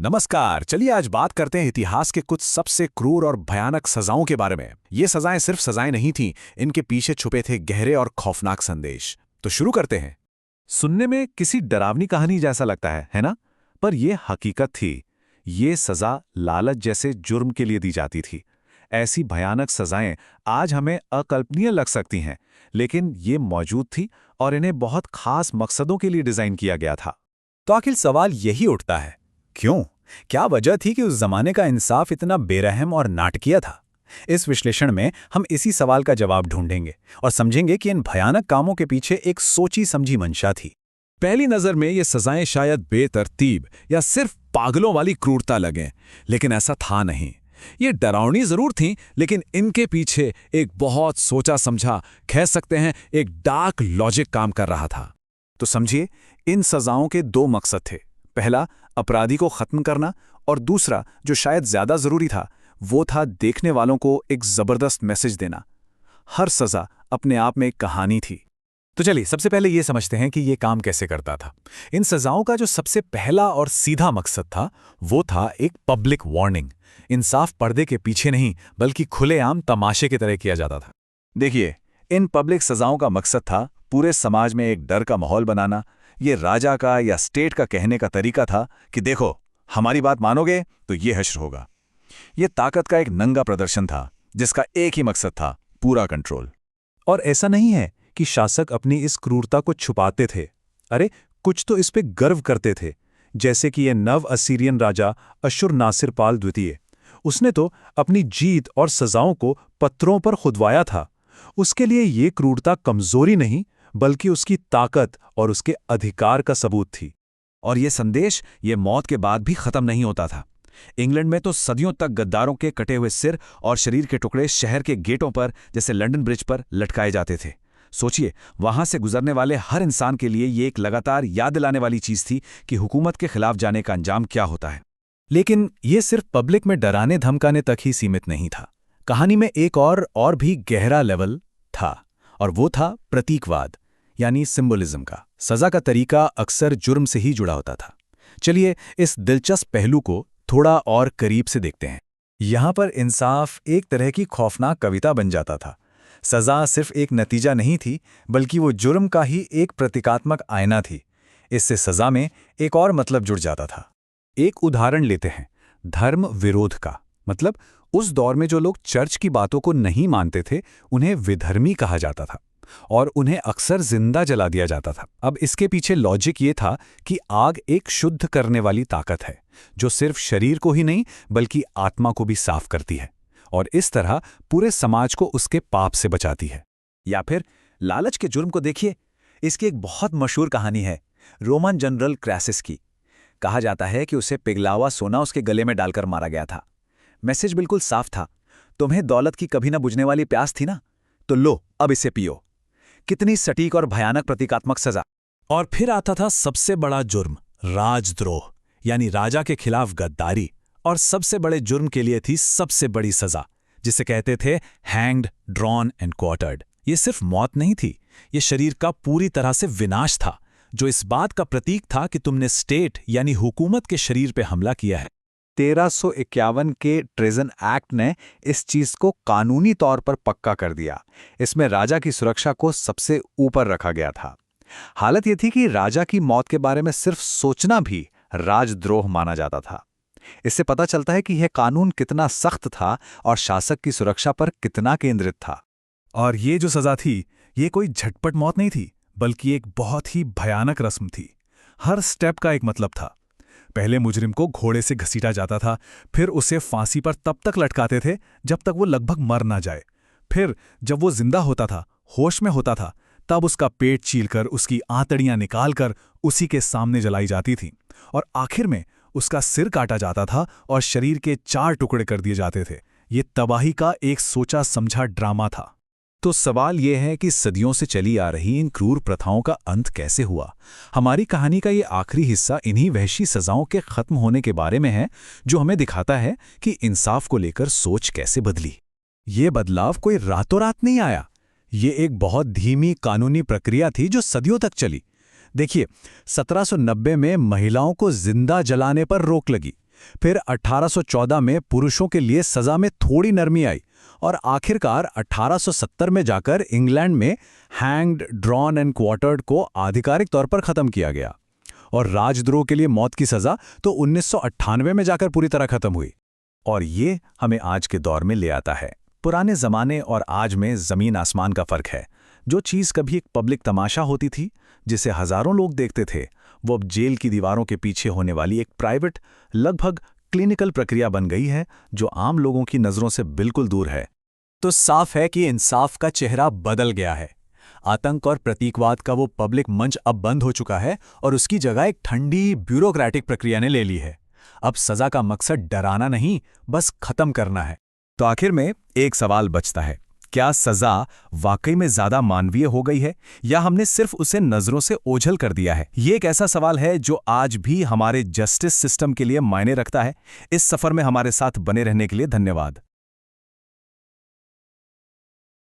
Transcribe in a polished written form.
नमस्कार। चलिए आज बात करते हैं इतिहास के कुछ सबसे क्रूर और भयानक सजाओं के बारे में। ये सजाएं सिर्फ सजाएं नहीं थीं, इनके पीछे छुपे थे गहरे और खौफनाक संदेश। तो शुरू करते हैं। सुनने में किसी डरावनी कहानी जैसा लगता है ना? पर यह हकीकत थी। ये सजा लालच जैसे जुर्म के लिए दी जाती थी। ऐसी भयानक सजाएं आज हमें अकल्पनीय लग सकती हैं, लेकिन ये मौजूद थी और इन्हें बहुत खास मकसदों के लिए डिजाइन किया गया था। तो आखिर सवाल यही उठता है, क्यों? क्या वजह थी कि उस जमाने का इंसाफ इतना बेरहम और नाटकीय था? इस विश्लेषण में हम इसी सवाल का जवाब ढूंढेंगे और समझेंगे कि इन भयानक कामों के पीछे एक सोची समझी मंशा थी। पहली नजर में ये सजाएं शायद बेतरतीब या सिर्फ पागलों वाली क्रूरता लगें, लेकिन ऐसा था नहीं। ये डरावनी जरूर थीं, लेकिन इनके पीछे एक बहुत सोचा समझा, कह सकते हैं एक डार्क लॉजिक काम कर रहा था। तो समझिए, इन सजाओं के दो मकसद थे। पहला, अपराधी को खत्म करना, और दूसरा, जो शायद ज्यादा जरूरी था, वो था देखने वालों को एक जबरदस्त मैसेज देना। हर सजा अपने आप में एक कहानी थी। तो चलिए सबसे पहले ये समझते हैं कि ये काम कैसे करता था। इन सजाओं का जो सबसे पहला और सीधा मकसद था, वो था एक पब्लिक वार्निंग। इंसाफ पर्दे के पीछे नहीं, बल्कि खुलेआम तमाशे की तरह किया जाता था। देखिए, इन पब्लिक सजाओं का मकसद था पूरे समाज में एक डर का माहौल बनाना। ये राजा का या स्टेट का कहने का तरीका था कि देखो, हमारी बात मानोगे तो ये हश्र होगा। ये ताकत का एक नंगा प्रदर्शन था, जिसका एक ही मकसद था, पूरा कंट्रोल। और ऐसा नहीं है कि शासक अपनी इस क्रूरता को छुपाते थे। अरे, कुछ तो इस पे गर्व करते थे। जैसे कि ये नव असीरियन राजा अशुरनासिरपाल द्वितीय, उसने तो अपनी जीत और सजाओं को पत्थरों पर खुदवाया था। उसके लिए ये क्रूरता कमजोरी नहीं, बल्कि उसकी ताकत और उसके अधिकार का सबूत थी। और ये संदेश ये मौत के बाद भी खत्म नहीं होता था। इंग्लैंड में तो सदियों तक गद्दारों के कटे हुए सिर और शरीर के टुकड़े शहर के गेटों पर, जैसे लंदन ब्रिज पर, लटकाए जाते थे। सोचिए, वहां से गुजरने वाले हर इंसान के लिए ये एक लगातार याद दिलाने वाली चीज थी कि हुकूमत के खिलाफ जाने का अंजाम क्या होता है। लेकिन ये सिर्फ पब्लिक में डराने धमकाने तक ही सीमित नहीं था। कहानी में एक और भी गहरा लेवल था, और वो था प्रतीकवाद, यानी सिंबोलिज्म का। सजा का तरीका अक्सर जुर्म से ही जुड़ा होता था। चलिए इस दिलचस्प पहलू को थोड़ा और करीब से देखते हैं। यहाँ पर इंसाफ एक तरह की खौफनाक कविता बन जाता था। सजा सिर्फ एक नतीजा नहीं थी, बल्कि वो जुर्म का ही एक प्रतीकात्मक आईना थी। इससे सजा में एक और मतलब जुड़ जाता था। एक उदाहरण लेते हैं, धर्म विरोध का। मतलब उस दौर में जो लोग चर्च की बातों को नहीं मानते थे, उन्हें विधर्मी कहा जाता था और उन्हें अक्सर जिंदा जला दिया जाता था। अब इसके पीछे लॉजिक ये था कि आग एक शुद्ध करने वाली ताकत है, जो सिर्फ शरीर को ही नहीं बल्कि आत्मा को भी साफ करती है, और इस तरह पूरे समाज को उसके पाप से बचाती है। या फिर लालच के जुर्म को देखिए। इसकी एक बहुत मशहूर कहानी है, रोमन जनरल क्रैसिस की। कहा जाता है कि उसे पिघला हुआ सोना उसके गले में डालकर मारा गया था। मैसेज बिल्कुल साफ था, तुम्हें दौलत की कभी ना बुझने वाली प्यास थी ना, तो लो अब इसे पियो। कितनी सटीक और भयानक प्रतीकात्मक सजा। और फिर आता था सबसे बड़ा जुर्म, राजद्रोह, यानी राजा के खिलाफ गद्दारी। और सबसे बड़े जुर्म के लिए थी सबसे बड़ी सजा, जिसे कहते थे हैंग्ड, ड्रॉन एंड क्वार्टर्ड। ये सिर्फ मौत नहीं थी, ये शरीर का पूरी तरह से विनाश था, जो इस बात का प्रतीक था कि तुमने स्टेट यानी हुकूमत के शरीर पे हमला किया है। 1351 के ट्रेजन एक्ट ने इस चीज को कानूनी तौर पर पक्का कर दिया। इसमें राजा की सुरक्षा को सबसे ऊपर रखा गया था। हालत यह थी कि राजा की मौत के बारे में सिर्फ सोचना भी राजद्रोह माना जाता था। इससे पता चलता है कि यह कानून कितना सख्त था और शासक की सुरक्षा पर कितना केंद्रित था। और ये जो सजा थी, ये कोई झटपट मौत नहीं थी, बल्कि एक बहुत ही भयानक रस्म थी। हर स्टेप का एक मतलब था। पहले मुजरिम को घोड़े से घसीटा जाता था, फिर उसे फांसी पर तब तक लटकाते थे जब तक वो लगभग मर ना जाए। फिर जब वो जिंदा होता था, होश में होता था, तब उसका पेट छीलकर उसकी आंतड़ियां निकालकर उसी के सामने जलाई जाती थीं। और आखिर में उसका सिर काटा जाता था और शरीर के 4 टुकड़े कर दिए जाते थे। ये तबाही का एक सोचा समझा ड्रामा था। तो सवाल यह है कि सदियों से चली आ रही इन क्रूर प्रथाओं का अंत कैसे हुआ? हमारी कहानी का ये आखिरी हिस्सा इन्हीं वहशी सजाओं के खत्म होने के बारे में है, जो हमें दिखाता है कि इंसाफ को लेकर सोच कैसे बदली। ये बदलाव कोई रातों रात नहीं आया। ये एक बहुत धीमी कानूनी प्रक्रिया थी जो सदियों तक चली। देखिए, 1790 में महिलाओं को जिंदा जलाने पर रोक लगी, फिर 1814 में पुरुषों के लिए सजा में थोड़ी नरमी आई और आखिरकार 1870 में जाकर इंग्लैंड में हैंग्ड, ड्रॉन एंड क्वार्टर्ड को आधिकारिक तौर पर खत्म किया गया। और राजद्रोह के लिए मौत की सजा तो 1998 में जाकर पूरी तरह खत्म हुई। और ये हमें आज के दौर में ले आता है। पुराने जमाने और आज में जमीन आसमान का फर्क है। जो चीज़ कभी एक पब्लिक तमाशा होती थी, जिसे हजारों लोग देखते थे, वो अब जेल की दीवारों के पीछे होने वाली एक प्राइवेट, लगभग क्लिनिकल प्रक्रिया बन गई है, जो आम लोगों की नज़रों से बिल्कुल दूर है। तो साफ है कि इंसाफ का चेहरा बदल गया है। आतंक और प्रतीकवाद का वो पब्लिक मंच अब बंद हो चुका है और उसकी जगह एक ठंडी ब्यूरोक्रेटिक प्रक्रिया ने ले ली है। अब सजा का मकसद डराना नहीं, बस खत्म करना है। तो आखिर में एक सवाल बचता है, क्या सजा वाकई में ज्यादा मानवीय हो गई है या हमने सिर्फ उसे नजरों से ओझल कर दिया है? ये एक ऐसा सवाल है जो आज भी हमारे जस्टिस सिस्टम के लिए मायने रखता है। इस सफर में हमारे साथ बने रहने के लिए धन्यवाद।